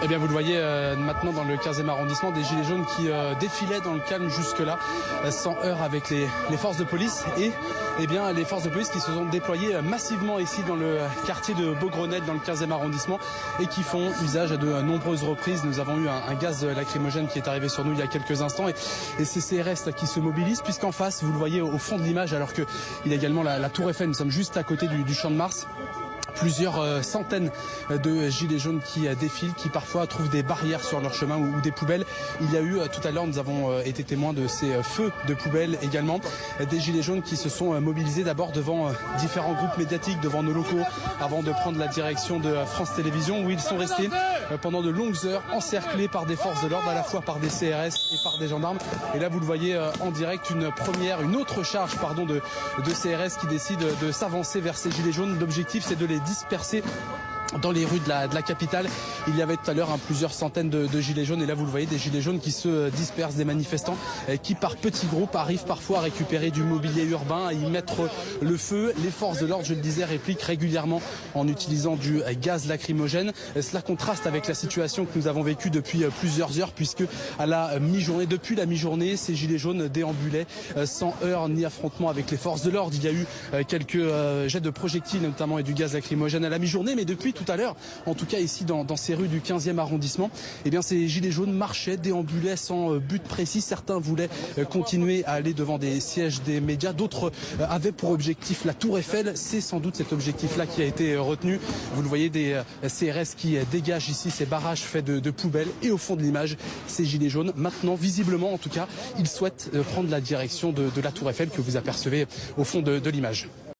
Eh bien, vous le voyez maintenant dans le 15e arrondissement, des gilets jaunes qui défilaient dans le calme jusque-là, sans heurts avec les forces de police et bien, les forces de police qui se sont déployées massivement ici dans le quartier de Beaugrenette, dans le 15e arrondissement, et qui font usage à de nombreuses reprises. Nous avons eu un gaz lacrymogène qui est arrivé sur nous il y a quelques instants et c'est CRS qui se mobilisent, puisqu'en face, vous le voyez au fond de l'image, alors qu'il y a également la Tour Eiffel, nous sommes juste à côté du Champ de Mars. Plusieurs centaines de gilets jaunes qui défilent, qui parfois trouvent des barrières sur leur chemin ou des poubelles. Il y a eu tout à l'heure, nous avons été témoins de ces feux de poubelles également. Des gilets jaunes qui se sont mobilisés d'abord devant différents groupes médiatiques, devant nos locaux, avant de prendre la direction de France Télévisions, où ils sont restés pendant de longues heures encerclés par des forces de l'ordre, à la fois par des CRS et par des gendarmes. Et là, vous le voyez en direct, une autre charge de CRS qui décide de s'avancer vers ces gilets jaunes. L'objectif, c'est de les dispersés dans les rues de la capitale. Il y avait tout à l'heure plusieurs centaines de gilets jaunes, et là vous le voyez, des gilets jaunes qui se dispersent, des manifestants qui par petits groupes arrivent parfois à récupérer du mobilier urbain, à y mettre le feu. Les forces de l'ordre, je le disais, répliquent régulièrement en utilisant du gaz lacrymogène. Cela contraste avec la situation que nous avons vécue depuis plusieurs heures, puisque à la mi-journée, depuis la mi-journée, ces gilets jaunes déambulaient sans heurts ni affrontement avec les forces de l'ordre. Il y a eu quelques jets de projectiles notamment et du gaz lacrymogène à la mi-journée, mais depuis tout à l'heure, en tout cas ici dans ces rues du 15e arrondissement, eh bien ces gilets jaunes marchaient, déambulaient sans but précis. Certains voulaient continuer à aller devant des sièges des médias, d'autres avaient pour objectif la Tour Eiffel. C'est sans doute cet objectif-là qui a été retenu. Vous le voyez, des CRS qui dégagent ici ces barrages faits de poubelles, et au fond de l'image, ces gilets jaunes. Maintenant, visiblement en tout cas, ils souhaitent prendre la direction de la Tour Eiffel que vous apercevez au fond de l'image.